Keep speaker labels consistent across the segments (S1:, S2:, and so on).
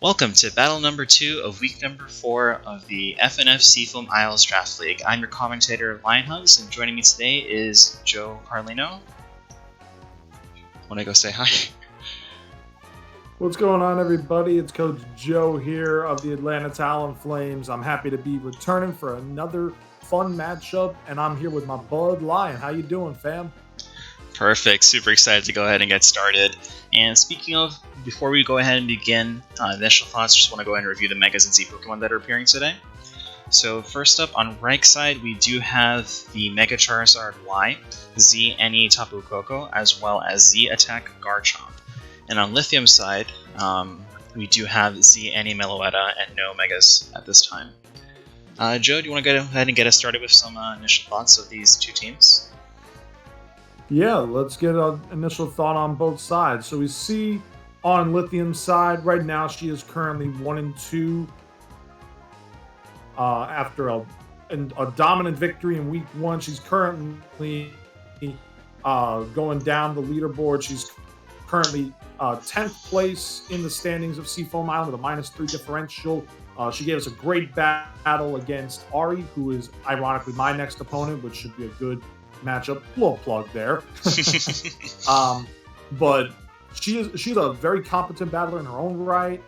S1: Welcome to battle number 2 of week number 4 of the FNF Seafoam Isles Draft League. I'm your commentator, Lionhugs, and joining me today is Joe Carlino. Want to go say hi?
S2: What's going on, everybody? It's Coach Joe here of the Atlanta Talon Flames. I'm happy to be returning for another fun matchup, and I'm here with my bud, Lion. How you doing, fam?
S1: Perfect. Super excited to go ahead and get started. And speaking of, before we go ahead and begin initial thoughts, just want to go ahead and review the Megas and Z Pokemon that are appearing today. So first up, on right side, we do have the Mega Charizard Y, Z Any Tapu Koko, as well as Z Attack Garchomp. And on Lithium side, we do have Z Any Meloetta and no Megas at this time. Joe, do you want to go ahead and get us started with some initial thoughts of these two teams?
S2: Yeah, let's get an initial thought on both sides. So we see on Lithium's side, right now she is currently 1-2 after a dominant victory in week 1. She's currently going down the leaderboard. She's currently 10th place in the standings of Seafoam Island with a -3 differential. She gave us a great battle against Ari, who is ironically my next opponent, which should be a good matchup. Little plug there. But she's a very competent battler in her own right.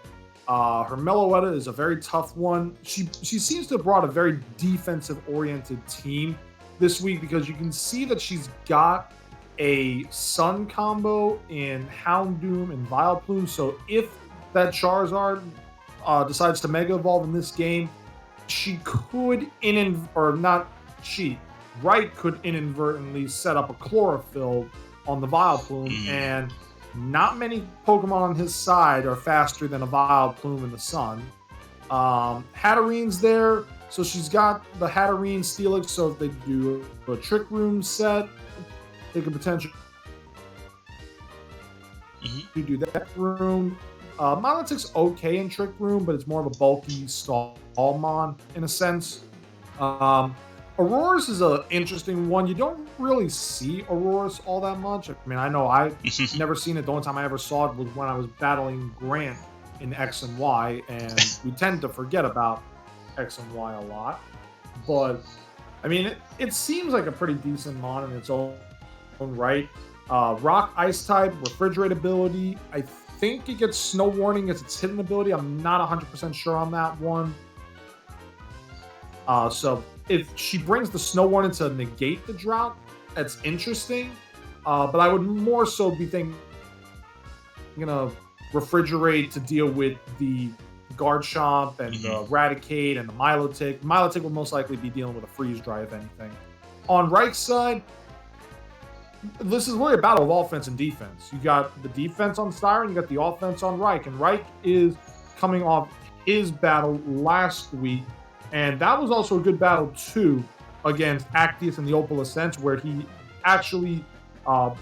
S2: Her Meloetta is a very tough one. She seems to have brought a very defensive-oriented team this week because you can see that she's got a Sun combo in Houndoom and Vileplume. So if that Charizard decides to Mega Evolve in this game, she could Right could inadvertently set up a Chlorophyll on the Vileplume, and not many Pokemon on his side are faster than a Vileplume in the Sun. Hatterene's there, so she's got the Hatterene Steelix, so if they do a Trick Room set, they could potentially do that room. Milotic's okay in Trick Room, but it's more of a bulky Stallmon in a sense. Aurora's is an interesting one. You don't really see Aurora's all that much. I mean, I know I've never seen it. The only time I ever saw it was when I was battling Grant in X and Y, and we tend to forget about X and Y a lot. But, I mean, it seems like a pretty decent mon in its own right. Rock Ice type, Refrigerated ability. I think it gets Snow Warning as its hidden ability. I'm not 100% sure on that one. So if she brings the Snow Warning to negate the drought, that's interesting. But I would more so be thinking, Refrigerate to deal with the Garchomp and the Raticate and the Milotic. Milotic will most likely be dealing with a Freeze Dry, if anything. On right side, this is really a battle of offense and defense. You got the defense on Siren, you got the offense on Reich. And Reich is coming off his battle last week. And that was also a good battle, too, against Actius and the Opal Ascent, where he actually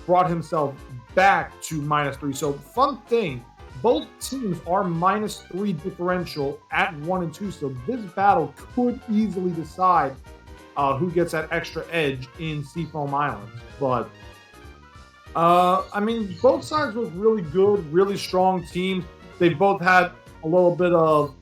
S2: brought himself back to -3. So, fun thing, both teams are -3 differential at 1 and 2. So, this battle could easily decide who gets that extra edge in Seafoam Islands. But, I mean, both sides look really good, really strong teams. They both had a little bit of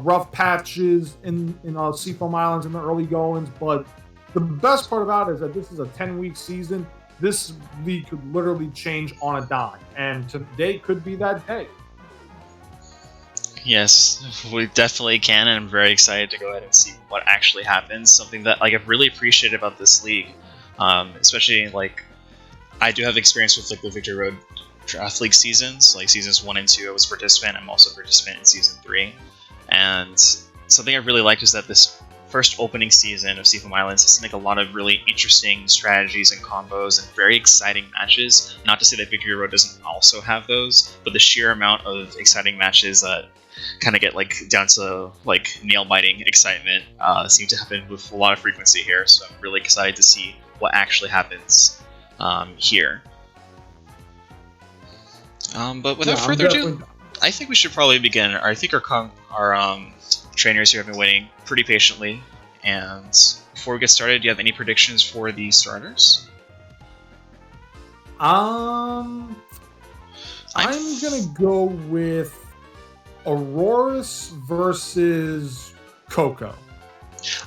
S2: rough patches in Seafoam Islands in the early goings, but the best part about it is that this is a 10-week season. This league could literally change on a dime, and today could be that day.
S1: Yes, we definitely can, and I'm very excited to go ahead and see what actually happens. Something that I've really appreciated about this league, especially I do have experience with the Victory Road Draft League seasons, seasons 1 and 2. I was a participant. I'm also a participant in season 3. And something I really liked is that this first opening season of Seafoam Islands has seen a lot of really interesting strategies and combos and very exciting matches. Not to say that Victory Road doesn't also have those, but the sheer amount of exciting matches that kind of get down to nail-biting excitement seem to happen with a lot of frequency here. So I'm really excited to see what actually happens here. But without further ado, I think we should probably begin. I think our trainers here have been waiting pretty patiently. And before we get started, do you have any predictions for the starters?
S2: I'm gonna go with Aurorus versus Coco.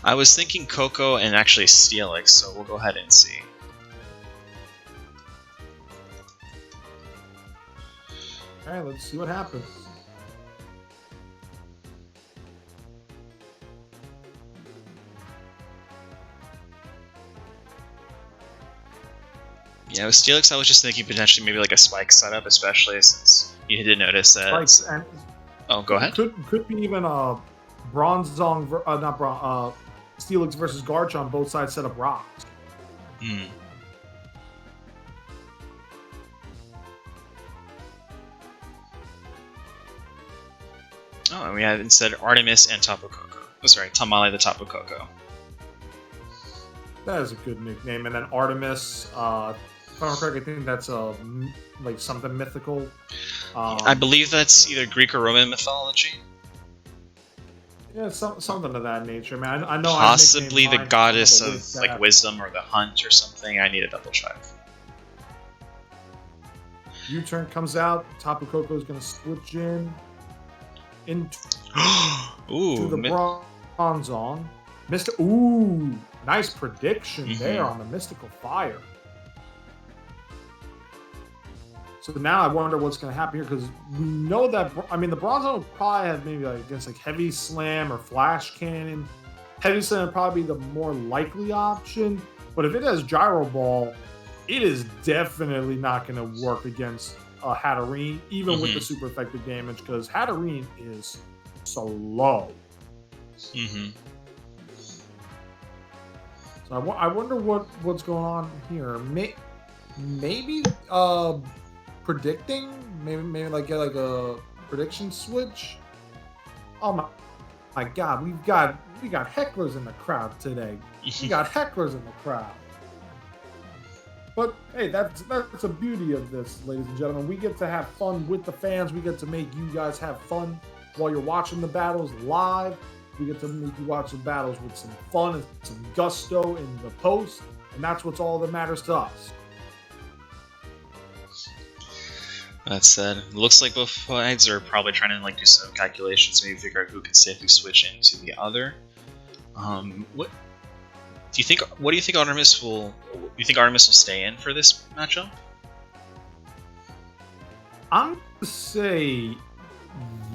S1: I was thinking Coco and actually Steelix, so we'll go ahead and see.
S2: All right, let's see what happens.
S1: Yeah, with Steelix, I was just thinking potentially maybe like a spike setup, especially since you did notice that.
S2: Spikes and
S1: oh, go ahead.
S2: Could be even a Bronzong, not Bron, Steelix versus Garchomp. Both sides set up rocks.
S1: Hmm. Oh, and we have instead Artemis and Tapu Koko. Oh, sorry, Tamale the Tapu Koko.
S2: That is a good nickname. And then Artemis, if I'm correct, I think that's like something mythical.
S1: I believe that's either Greek or Roman mythology.
S2: Yeah, something of that nature, man. I know.
S1: Possibly the goddess of like wisdom or the hunt or something. I need a double check.
S2: U-turn comes out. Tapu Koko is going to switch into the Bronzong. Ooh, nice prediction there on the Mystical Fire. So now I wonder what's going to happen here, because we know that, I mean, the Bronzong would probably have maybe like against like Heavy Slam or Flash Cannon. Heavy Slam would probably be the more likely option, but if it has Gyro Ball, it is definitely not going to work against Hatterene, even with the super effective damage, because Hatterene is slow. So I wonder what's going on here. Maybe predicting, maybe like get like a prediction switch. Oh my God, we got hecklers in the crowd today. We got hecklers in the crowd. But hey, that's the beauty of this, ladies and gentlemen. We get to have fun with the fans. We get to make you guys have fun while you're watching the battles live. We get to make you watch the battles with some fun and some gusto in the post, and that's what's all that matters to us.
S1: That said, it looks like both sides are probably trying to like do some calculations, maybe figure out who can safely switch into the other. What do you think? What do you think Artemis will? Do you think Artemis will stay in for this matchup?
S2: I'm gonna say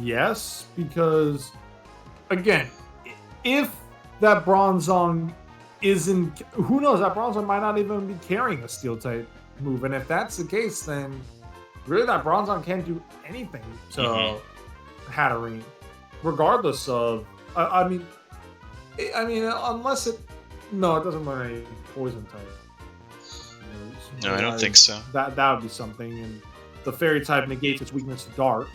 S2: yes, because again, if that Bronzong isn't, who knows, that Bronzong might not even be carrying a Steel type move, and if that's the case, then really that Bronzong can't do anything to Hatterene, regardless of. I mean, unless it. No, it doesn't learn any poison type moves.
S1: No, I don't think so.
S2: That would be something, and the Fairy type negates its weakness to Dart.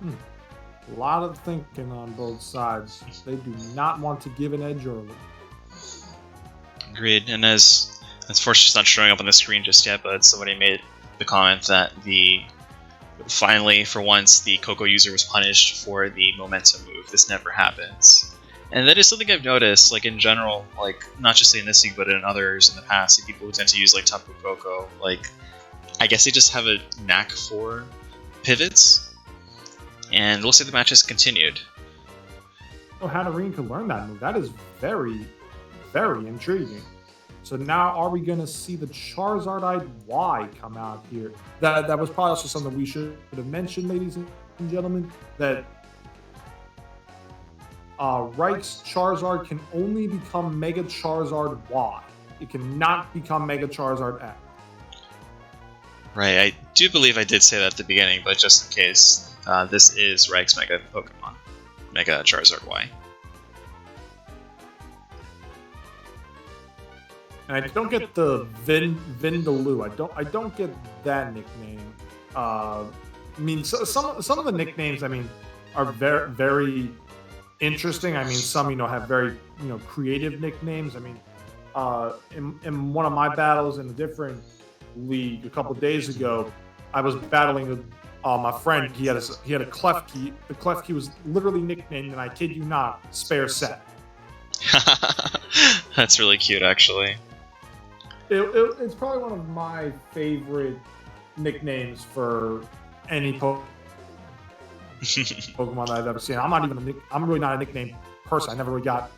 S2: A lot of thinking on both sides. They do not want to give an edge early.
S1: Agreed. And as unfortunately it's not showing up on the screen just yet, but somebody made the comment that finally, for once, the Coco user was punished for the momentum move. This never happens. And that is something I've noticed, like in general, like not just in this league, but in others in the past, like, people who tend to use like Tapu Koko, like I guess they just have a knack for pivots. And it looks like the match has continued.
S2: Oh, Hatterene could learn that move. That is very, very intriguing. So now, are we going to see the Charizard Y come out here? That was probably also something we should have mentioned, ladies and gentlemen, that Reich's Charizard can only become Mega Charizard Y. It cannot become Mega Charizard X.
S1: Right, I do believe I did say that at the beginning, but just in case, this is Reich's Mega Pokemon, Mega Charizard Y.
S2: And I don't get the Vindaloo. I don't get that nickname. I mean, some of the nicknames, I mean, are very, very interesting. I mean, some have very creative nicknames. I mean, in one of my battles in a different league a couple days ago, I was battling with my friend. He had a Clef Key. The Clef Key was literally nicknamed, and I kid you not, Spare Set.
S1: That's really cute, actually.
S2: It's probably one of my favorite nicknames for any Pokemon that I've ever seen. I'm really not a nickname person. I never really got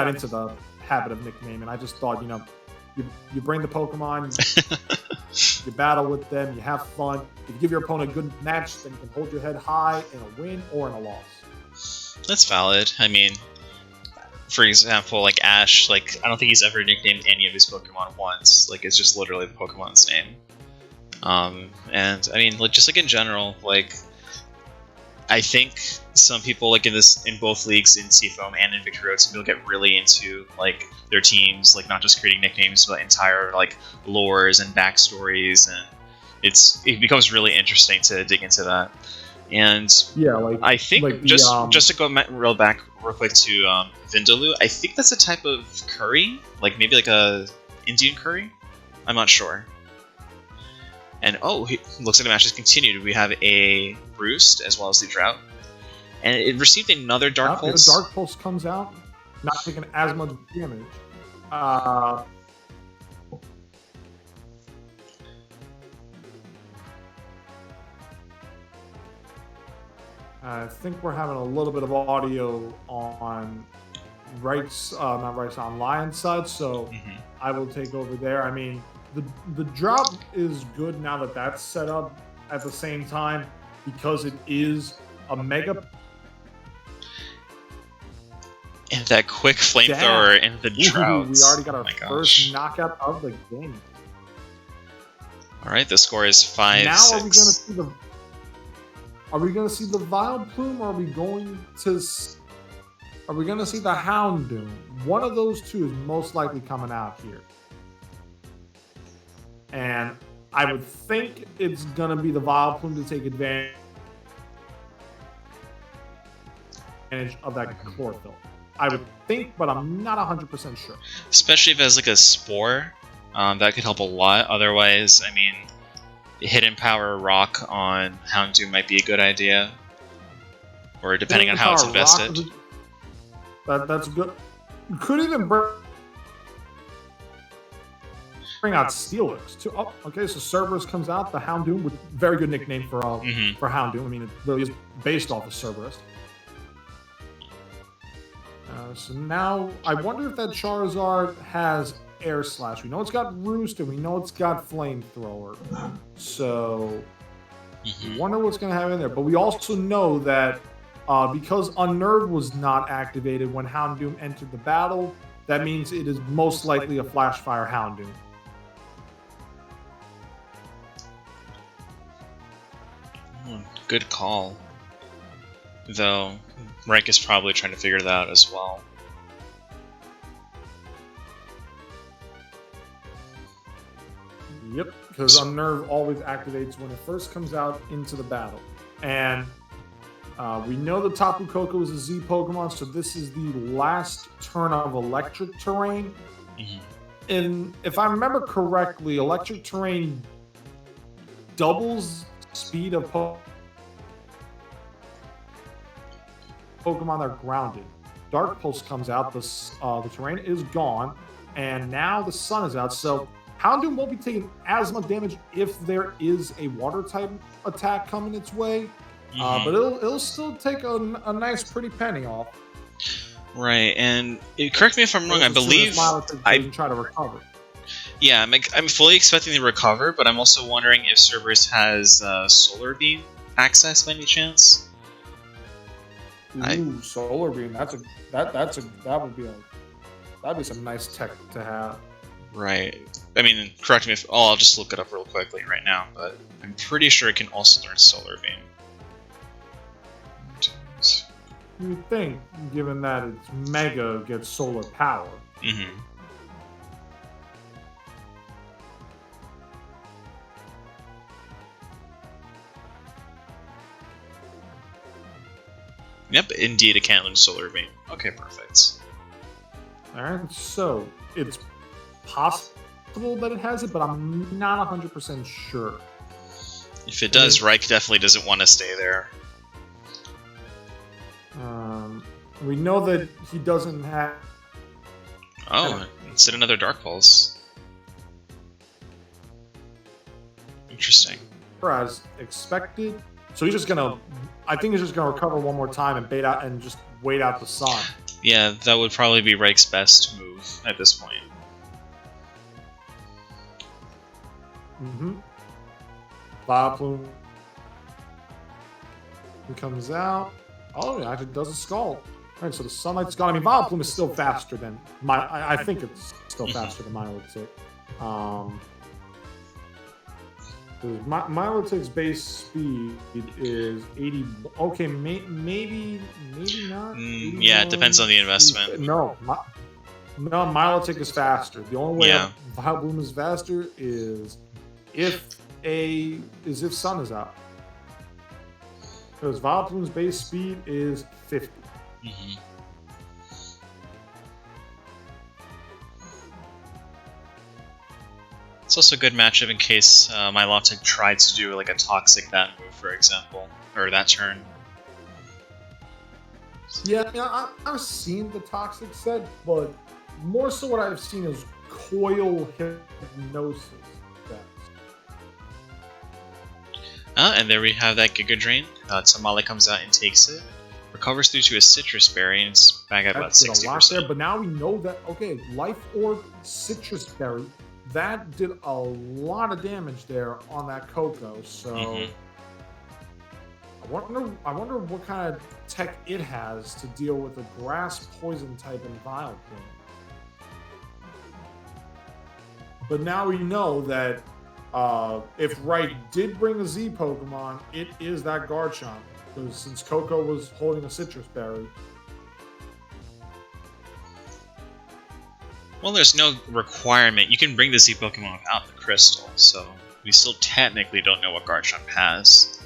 S2: into the habit of nicknaming. I just thought, you bring the Pokemon, you battle with them, you have fun. If you give your opponent a good match, then you can hold your head high in a win or in a loss.
S1: That's valid. I mean, for example, like Ash, like I don't think he's ever nicknamed any of his Pokemon once. Like it's just literally the Pokemon's name. And I mean, like, just like in general, like I think some people like in both leagues, in Seafoam and in Victory Road, some people get really into like their teams, like not just creating nicknames, but entire like lores and backstories, and it becomes really interesting to dig into that. And
S2: yeah, like
S1: I think
S2: like
S1: just to go real quick to Vindaloo, I think that's a type of curry, like maybe like a Indian curry. I'm not sure. And looks like the match has continued. We have a Roost as well as the Drought, and it received another Dark Pulse.
S2: The Dark Pulse comes out, not taking as much damage. I think we're having a little bit of audio on on Lion's side, so I will take over there. I mean, the Drought is good now that that's set up. At the same time, because it is a Mega.
S1: And that quick flamethrower in the Drought.
S2: We already got our first knockout of the game.
S1: All right, the score is 5-6.
S2: Now are we going to see the Vileplume, or are we going to see the Houndoom? One of those two is most likely coming out here. And I would think it's going to be the Vileplume to take advantage of that chlorophyll. I would think, but I'm not 100% sure.
S1: Especially if it has like a spore, that could help a lot. Otherwise, I mean, Hidden Power Rock on Houndoom might be a good idea. Or depending on how it's invested.
S2: That's good. You could even bring out Steelix too. Oh, okay, so Cerberus comes out. The Houndoom, with very good nickname for Houndoom. I mean, it really is based off of Cerberus. So now, I wonder if that Charizard has Air Slash. We know it's got Roost, and we know it's got Flamethrower. So, I wonder what's going to have in there. But we also know that because Unnerved was not activated when Houndoom entered the battle, that means it is most likely a Flash Fire Houndoom.
S1: Good call. Though, Rank is probably trying to figure that out as well.
S2: Yep, because Unnerve always activates when it first comes out into the battle. And we know the Tapu Koko is a Z Pokemon, so this is the last turn of Electric Terrain. And if I remember correctly, Electric Terrain doubles speed of Pokemon that are grounded. Dark Pulse comes out, the terrain is gone, and now the sun is out, so Houndoom won't be taking as much damage if there is a water type attack coming its way, but it'll still take a nice pretty penny off.
S1: Right, and correct me if I'm wrong, I believe
S2: I try to recover.
S1: Yeah, I'm fully expecting to recover, but I'm also wondering if Cerberus has Solar Beam access by any chance.
S2: Ooh, Solar Beam. That'd be some nice tech to have.
S1: Right. I mean, correct me if I'll just look it up real quickly right now, but I'm pretty sure it can also learn Solar Beam.
S2: You'd think, given that its Mega gets solar power.
S1: Yep, indeed it can learn Solar Beam. Okay, perfect.
S2: Alright, so it's possible that it has it, but I'm not 100% sure.
S1: If it does, Reich definitely doesn't want to stay there.
S2: We know that he doesn't have
S1: Oh, instead another Dark Pulse. Interesting.
S2: As expected. So he's just gonna. I think he's just gonna recover one more time and bait out and just wait out the sun.
S1: Yeah, that would probably be Reich's best move at this point.
S2: Mm-hmm. Vileplume. He comes out. Oh, it actually does a Scald. Alright, so the Sunlight's gone. I mean, Vileplume is still faster than I think it's still faster than Milotic. Milotic's base speed is 80. Okay, maybe not.
S1: Yeah, it depends on the investment.
S2: No, Milotic is faster. The only way Vileplume is faster is if Sun is out. Because Vileplume's base speed is 50.
S1: Mm-hmm. It's also a good matchup in case Milotic tried to do like a Toxic that move, for example, or that turn.
S2: Yeah, I've seen the Toxic set, but more so what I've seen is Coil Hypnosis.
S1: And there we have that Giga Drain. Tamale comes out and takes it. Recovers through to a Citrus Berry, and it's back at about 60%.
S2: There, but now we know that, okay, Life Orb, Citrus Berry, that did a lot of damage there on that Coco, so... I wonder what kind of tech it has to deal with a Grass Poison type in Vileplume. But now we know that if Reich did bring a Z Pokemon, it is that Garchomp. Because since Coco was holding a Citrus Berry.
S1: Well, there's no requirement. You can bring the Z Pokemon without the Crystal, so we still technically don't know what Garchomp has.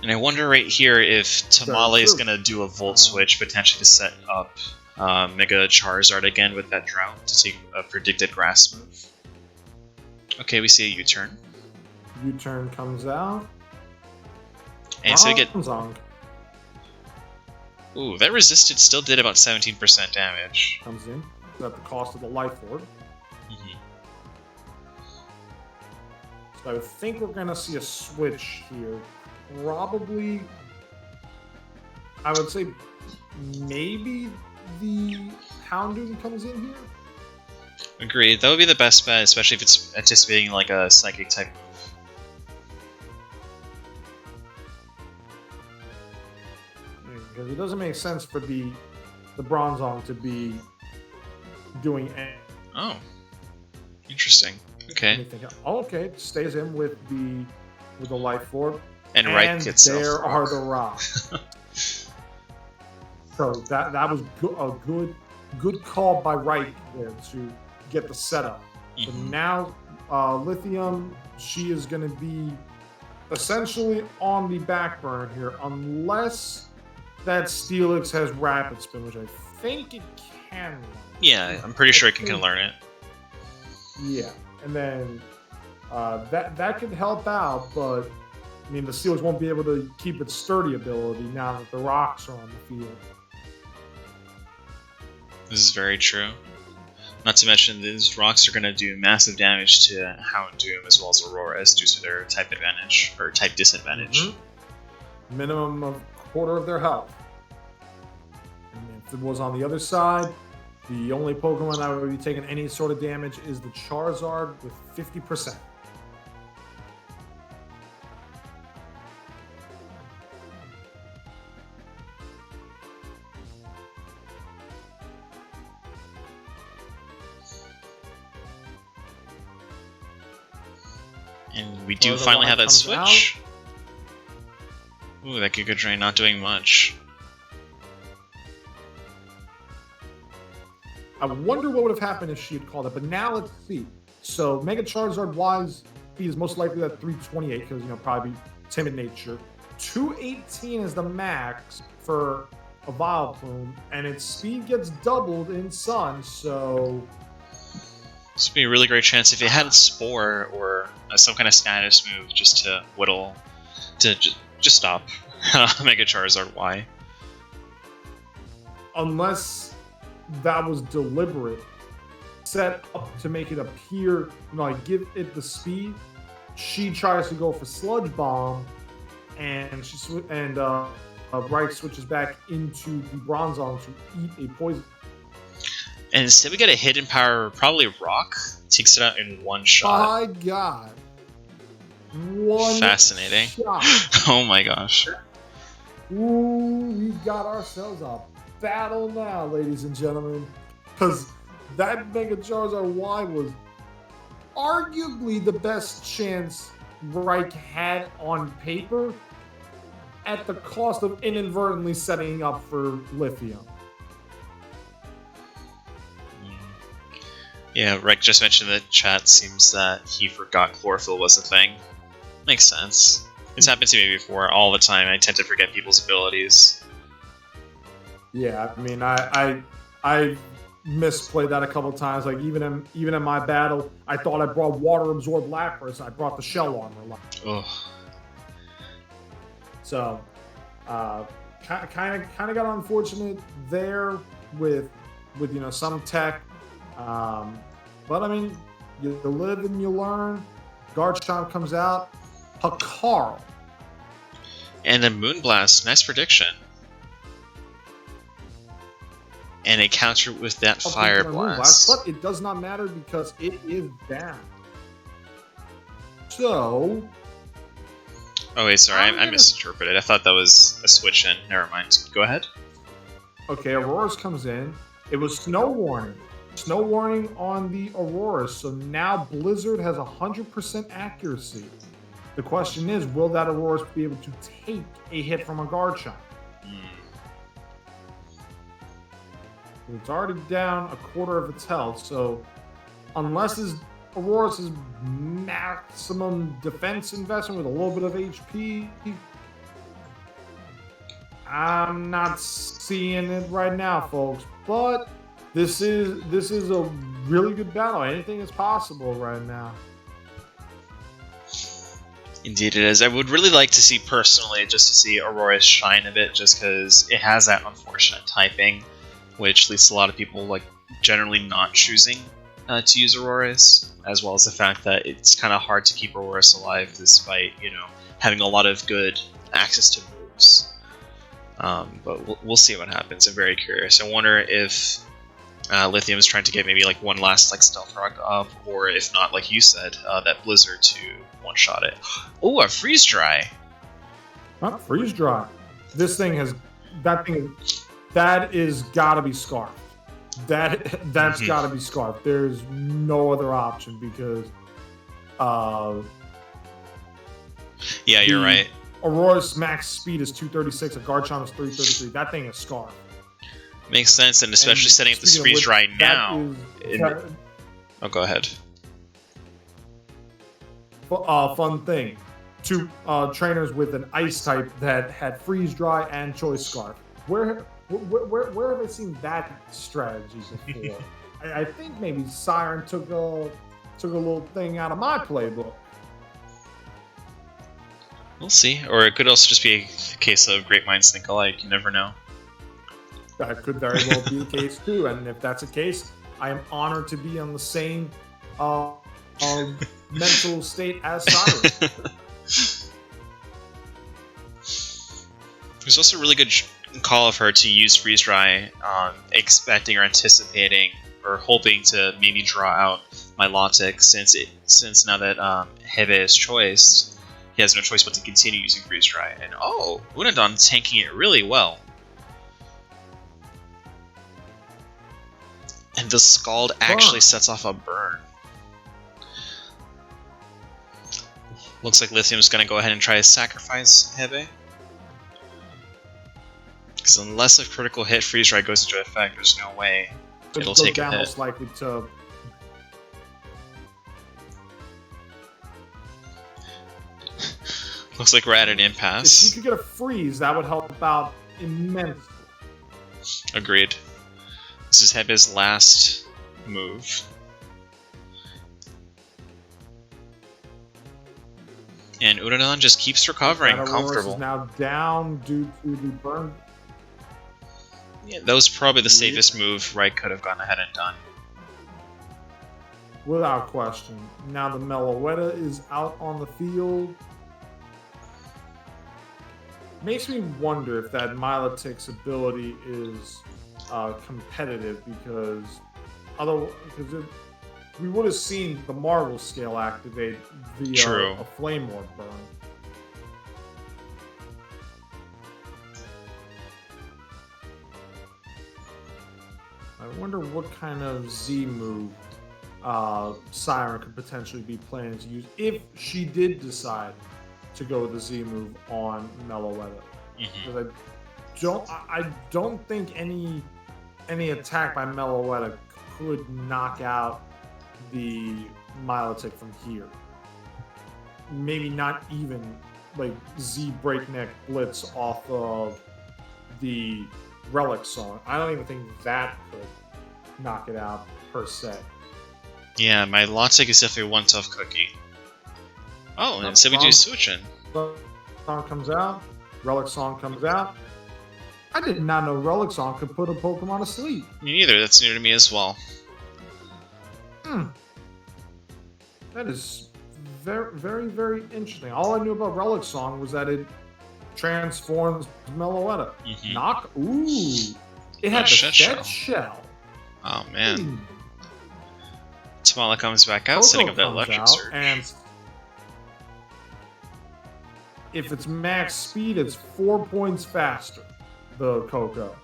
S1: And I wonder right here if Tamale is going to do a Volt Switch, potentially to set up Mega Charizard again with that Drought to take a predicted Grass move. Okay, we see a U-turn.
S2: U-turn comes out.
S1: And so we get... Ooh, that Resisted still did about 17% damage.
S2: Comes in at the cost of the Life Orb. So I think we're going to see a switch here. Probably, I would say maybe the Houndoom comes in here.
S1: Agreed. That would be the best bet, especially if it's anticipating like a Psychic type move.
S2: Because it doesn't make sense for the Bronzong to be doing.
S1: Oh, interesting. Okay.
S2: Okay, stays in with the Life Orb.
S1: And Reich itself.
S2: There are the rocks. So that was a good call by Reich there to get the setup. So now Lithium, she is going to be essentially on the back burner here, unless that Steelix has Rapid Spin, which I think it can learn.
S1: Yeah, I'm pretty sure it can learn it.
S2: Yeah, and then that could help out, but I mean, the Steelix won't be able to keep its sturdy ability now that the rocks are on the field.
S1: This is very true. Not to mention, these rocks are going to do massive damage to Houndoom as well as Aurora's due to their type advantage, or type disadvantage.
S2: Minimum of quarter of their health. And if it was on the other side, the only Pokemon that would be taking any sort of damage is the Charizard with 50%.
S1: And we do finally have that switch. Ooh, that Giga Drain not doing much.
S2: I wonder what would have happened if she had called it, but now let's see. So Mega Charizard wise, he is most likely at 328 because probably timid nature. 218 is the max for a Vileplume, and its speed gets doubled in Sun. So
S1: this would be a really great chance if it had a Spore or some kind of status move just to whittle, to just stop Mega Charizard Y.
S2: Unless that was deliberate, set up to make it appear, like give it the speed. She tries to go for Sludge Bomb, and Reich switches back into the Bronzong to eat a poison.
S1: And instead we get a hidden power, probably Rock. Takes it out in one shot.
S2: My God. One
S1: Fascinating.
S2: shot.
S1: Oh my gosh.
S2: Ooh, we got ourselves a battle now, ladies and gentlemen. Because that Mega Charizard Y was arguably the best chance Reich had on paper at the cost of inadvertently setting up for Lithium.
S1: Yeah, Reich just mentioned in the chat, seems that he forgot Chlorophyll was a thing. Makes sense. It's happened to me before, all the time. I tend to forget people's abilities.
S2: Yeah, I mean, I misplayed that a couple times. Like even in my battle, I thought I brought Water Absorb Lapras, and I brought the Shell Armor.
S1: Ugh.
S2: So, kind of got unfortunate there with some tech, but I mean, you live and you learn. Garchomp comes out, Hakaro,
S1: and then Moonblast, nice prediction. And a counter with that Fire Blast.
S2: But it does not matter because it is down. So.
S1: Oh wait, sorry, I misinterpreted. I thought that was a switch in. Never mind. Go ahead.
S2: Okay, Aurora's comes in. It was Snow Warning. Snow Warning on the Aurora. So now Blizzard has 100% accuracy. The question is, will that Aurora be able to take a hit from a Garchomp? It's already down a quarter of its health, so unless Aurora's maximum defense investment with a little bit of HP, I'm not seeing it right now, folks. But this is a really good battle. Anything is possible right now.
S1: Indeed it is. I would really like to see, personally, just to see Aurora shine a bit, just because it has that unfortunate typing, which leads to a lot of people like generally not choosing to use Auroras, as well as the fact that it's kind of hard to keep Auroras alive despite, having a lot of good access to moves. But we'll see what happens. I'm very curious. I wonder if Lithium is trying to get maybe like one last Stealth Rock up, or if not, like you said, that Blizzard to one-shot it. Oh, a Freeze Dry!
S2: Not Freeze Dry. That is gotta be Scarf. That's gotta be Scarf. There's no other option because
S1: yeah, you're right.
S2: Aurora's max speed is 236, a Garchomp is 333. That thing is Scarf.
S1: Makes sense, and especially setting up this Freeze Dry now. Oh, go ahead.
S2: Fun thing. Two trainers with an Ice type that had Freeze Dry and Choice Scarf. Where have I seen that strategy before? I think maybe Siren took a little thing out of my playbook.
S1: We'll see. Or it could also just be a case of great minds think alike. You never know.
S2: That could very well be the case too. And if that's the case, I am honored to be on the same mental state as Siren.
S1: There's also a really good call of her to use Freeze Dry, expecting or anticipating or hoping to maybe draw out Milotic, since now that Hebe is choiced, he has no choice but to continue using Freeze Dry. And oh, Unadon tanking it really well. And the Scald actually sets off a burn. Looks like Lithium's gonna go ahead and try to sacrifice Hebe. Because unless a critical hit Freeze Dry goes into effect, there's no way it'll take a hit.
S2: Most likely to.
S1: Looks like we're at an impasse.
S2: If she could get a freeze, that would help out immensely.
S1: Agreed. This is Hebe's last move. And Unadon just keeps recovering, comfortable.
S2: Is now down due to the burn.
S1: Yeah, that was probably the safest move Reich could have gone ahead and done.
S2: Without question. Now the Meloetta is out on the field. Makes me wonder if that Milotic's ability is competitive because we would have seen the Marvel scale activate via a Flame Orb burn. I wonder what kind of Z move Siren could potentially be planning to use if she did decide to go with the Z move on Meloetta. Because I don't think any attack by Meloetta could knock out the Milotic from here. Maybe not even like Z Breakneck Blitz off of the Relic Song. I don't even think that could knock it out per se.
S1: Yeah, my Milotic is definitely one tough cookie. Oh, and so we do switching.
S2: Song comes out, Relic Song comes out. I did not know Relic Song could put a Pokemon to sleep.
S1: Me neither, that's new to me as well.
S2: That is very, very, very interesting. All I knew about Relic Song was that it transforms Meloetta. Knock? Ooh. It had the dead shell.
S1: Oh, man. Tamala comes back out,
S2: Coco
S1: setting up that electric surge.
S2: And if it's max speed, it's 4 points faster. The Coco.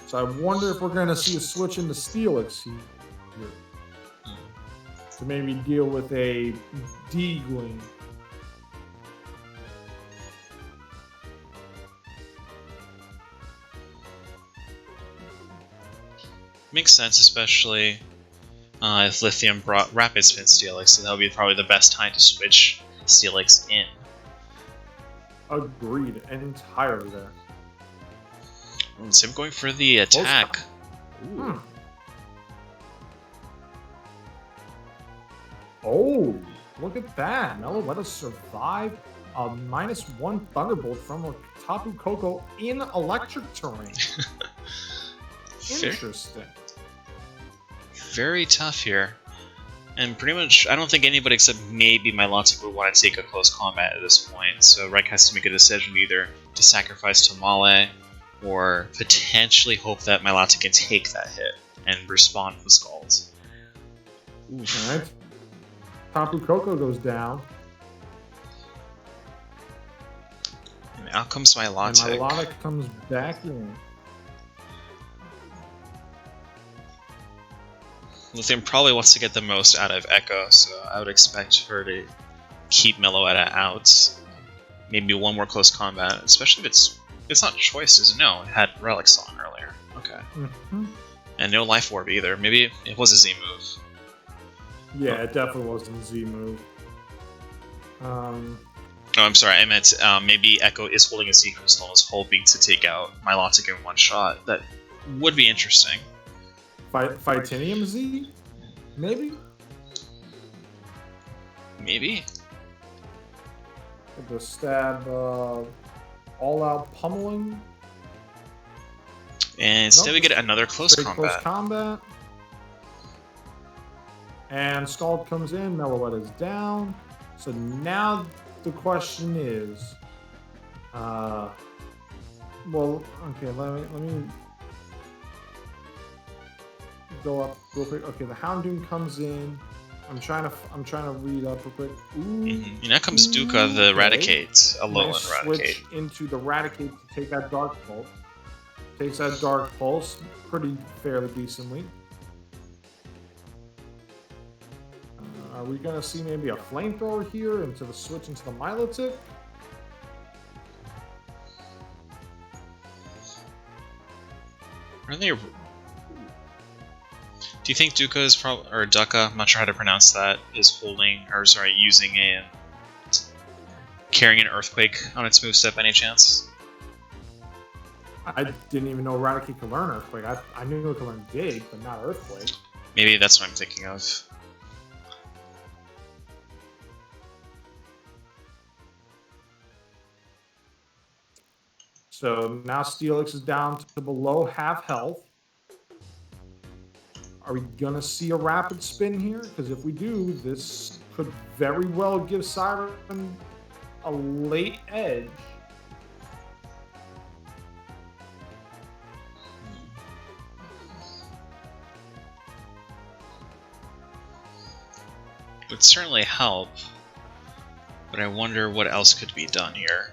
S2: So I wonder if we're going to see a switch into Steelix here to maybe deal with a D-Gleam.
S1: Makes sense, especially if Lithium brought Rapid Spin Steelix, so that would be probably the best time to switch Steelix in.
S2: Agreed, entirely there.
S1: So I'm going for the attack.
S2: Oh, look at that. Meloetta survived a -1 Thunderbolt from a Tapu Koko in electric terrain. Interesting.
S1: Very tough here. And pretty much, I don't think anybody except maybe Milotic would want to take a close combat at this point, so Reich has to make a decision either to sacrifice Tamale or potentially hope that Milotic can take that hit and respond to the Scalds.
S2: Alright. Tapu Koko goes down.
S1: And out comes Milotic.
S2: And Milotic comes back in.
S1: Lithium probably wants to get the most out of Echo, so I would expect her to keep Meloetta out. Maybe one more close combat, especially if it's not choice, is it? No, it had Relic Song earlier. Okay. And no Life Orb either. Maybe it was a Z move.
S2: Yeah, it definitely wasn't a Z move.
S1: Oh, I'm sorry, I meant maybe Echo is holding a Z Crystal and is hoping to take out Milotic in one shot. That would be interesting.
S2: Fightinium Z? Maybe?
S1: Maybe.
S2: The stab, all-out pummeling.
S1: And instead we get another close combat.
S2: And Scald comes in, Meloetta's down. So now the question is, well, okay, let me go up real quick. Okay, the Houndoom comes in. I'm trying to read up real quick.
S1: And now comes Duka the Eradicate, Alolan Eradicate.
S2: Switch into the Eradicate to take that Dark Pulse. Takes that Dark Pulse pretty fairly decently. Are we gonna see maybe a Flamethrower here into the switch into the Milotic?
S1: Are they? Do you think Duka is probably, or Duka, I'm not sure how to pronounce that, is holding, or sorry, using a, carrying an Earthquake on its moveset by any chance?
S2: I didn't even know Eradicate could learn Earthquake. I knew it could learn Dig, but not Earthquake.
S1: Maybe that's what I'm thinking of.
S2: So now Steelix is down to below half health. Are we gonna see a rapid spin here? Because if we do, this could very well give Siren a late edge.
S1: Would certainly help, but I wonder what else could be done here.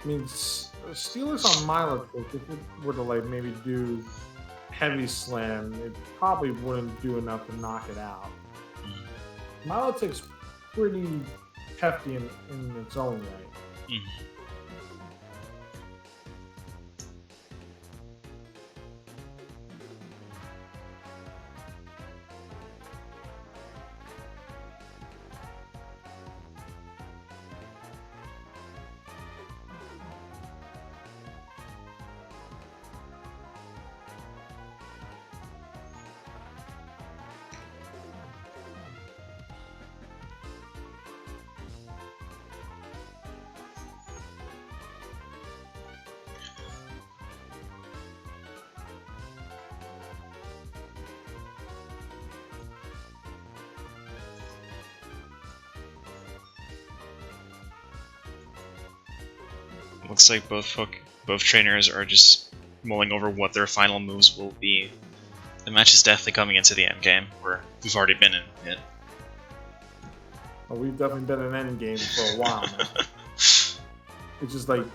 S2: I mean, Steelix on Milotic, if it were to like maybe do heavy slam, it probably wouldn't do enough to knock it out. Milotic's pretty hefty in its own right.
S1: Looks like both trainers are just mulling over what their final moves will be. The match is definitely coming into the end game, where we've already been in it.
S2: Well, we've definitely been in end game for a while now. It's just like,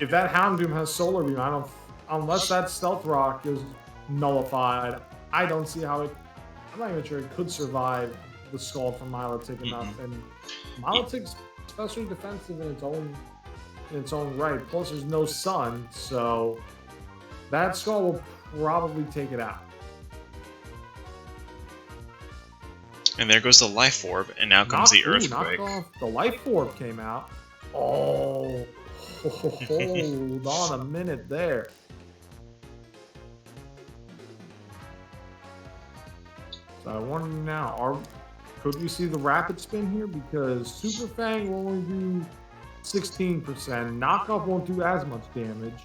S2: if that Houndoom has Solar Beam, unless that Stealth Rock is nullified, I don't see how it. I'm not even sure it could survive the Skull from Milotic enough. And Milotic's especially defensive in its own right. Plus, there's no sun, so that Skull will probably take it out.
S1: And there goes the Life Orb, and now comes the Earthquake.
S2: The Life Orb came out. Oh, hold on a minute there. So I wonder now, could we see the rapid spin here? Because Super Fang will only do 16%. Knockoff won't do as much damage.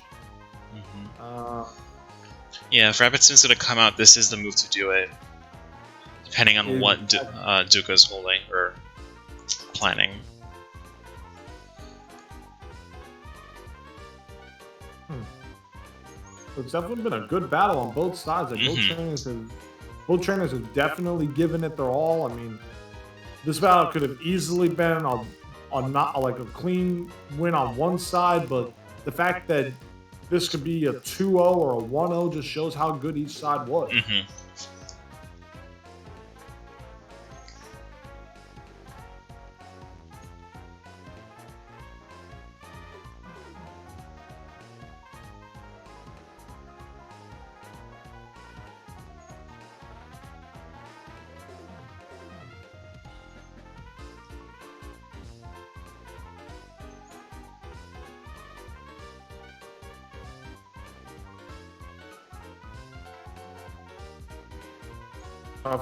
S1: Yeah, if Rapid Spin's gonna come out, this is the move to do it. Depending on what Duka's holding or planning.
S2: It's definitely been a good battle on both sides. Like both trainers have definitely given it their all. I mean, this battle could have easily been not like a clean win on one side, but the fact that this could be a 2-0 or a 1-0 just shows how good each side was.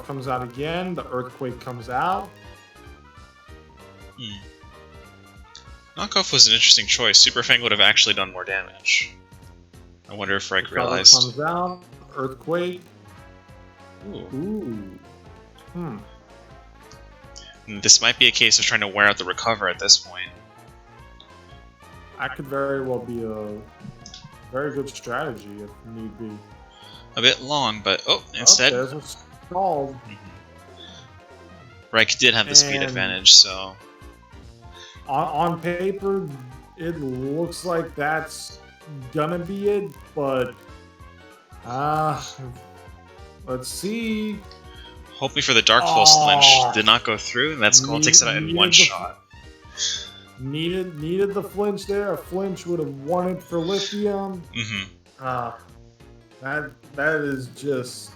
S2: Comes out again. The Earthquake comes out.
S1: Knockoff was an interesting choice. Super Fang would have actually done more damage. I wonder if Reich realized.
S2: Comes out. Earthquake. Ooh.
S1: This might be a case of trying to wear out the Recover at this point.
S2: That could very well be a very good strategy if need be.
S1: A bit long, but instead.
S2: There's a Skull.
S1: Reich did have the speed advantage, so.
S2: On paper, it looks like that's gonna be it, but let's see.
S1: Hoping for the Dark Pulse flinch. Did not go through, and that Skull takes it out in one shot.
S2: Needed the flinch there. A flinch would have won it for Lithium. That is just.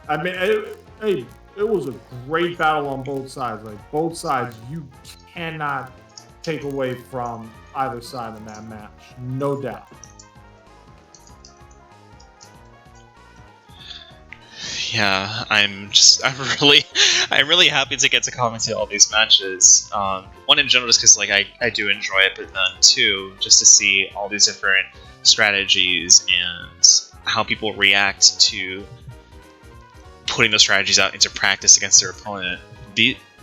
S2: I mean, it was a great battle on both sides. Like, both sides, you cannot take away from either side in that match. No doubt.
S1: Yeah, I'm really happy to get to commentate all these matches. One in general, just because like I do enjoy it, but then two, just to see all these different strategies and how people react to putting those strategies out into practice against their opponent.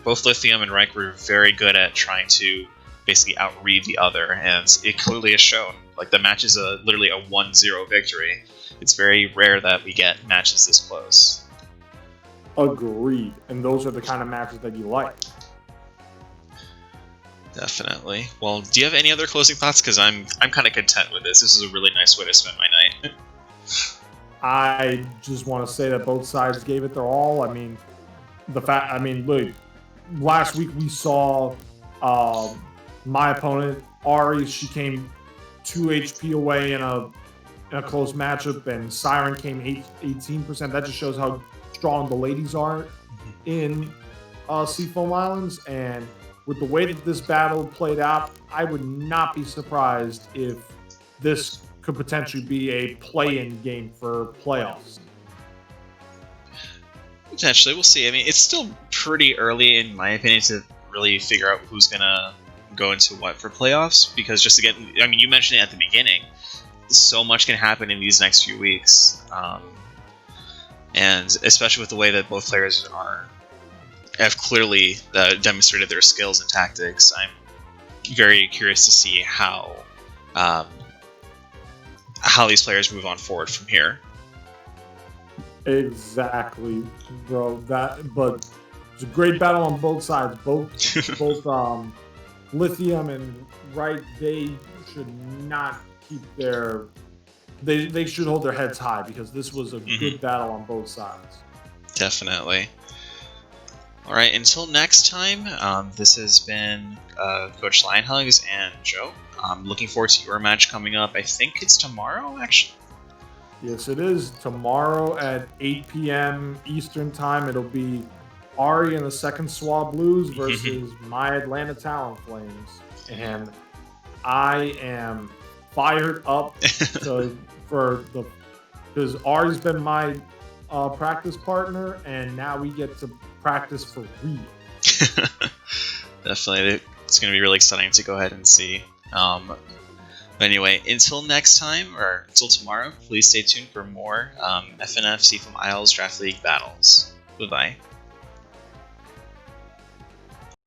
S1: Both Lithium and Reich were very good at trying to basically outread the other, and it clearly has shown. Like, the match is literally a 1-0 victory. It's very rare that we get matches this close.
S2: Agreed. And those are the kind of matches that you like.
S1: Definitely. Well, do you have any other closing thoughts? Because I'm kind of content with this. This is a really nice way to spend my night.
S2: I just want to say that both sides gave it their all. I mean, look, last week we saw my opponent, Ari, she came 2 HP away in a close matchup, and Siren came 18%. That just shows how strong the ladies are in Seafoam Islands. And with the way that this battle played out, I would not be surprised if this could potentially be a play-in game for playoffs.
S1: Potentially, we'll see. I mean, it's still pretty early, in my opinion, to really figure out who's gonna go into what for playoffs. Because just again, I mean, you mentioned it at the beginning. So much can happen in these next few weeks, and especially with the way that both players have clearly demonstrated their skills and tactics. I'm very curious to see how these players move on forward from here.
S2: Exactly, bro. But it's a great battle on both sides. Both Lithium and Wright, they should not keep their. They should hold their heads high, because this was a good battle on both sides.
S1: Definitely. All right. Until next time, this has been Coach Lionhugs and Joe. I'm looking forward to your match coming up. I think it's tomorrow, actually.
S2: Yes, it is. Tomorrow at 8 p.m. Eastern Time, it'll be Ari and the Second Swab Blues versus my Atlanta Talon Flames. And I am fired up because Ari's been my practice partner, and now we get to practice for real.
S1: Definitely. It's going to be really exciting to go ahead and see. But anyway, until next time, or until tomorrow, please stay tuned for more FNF Seafoam Isles Draft League battles. Goodbye.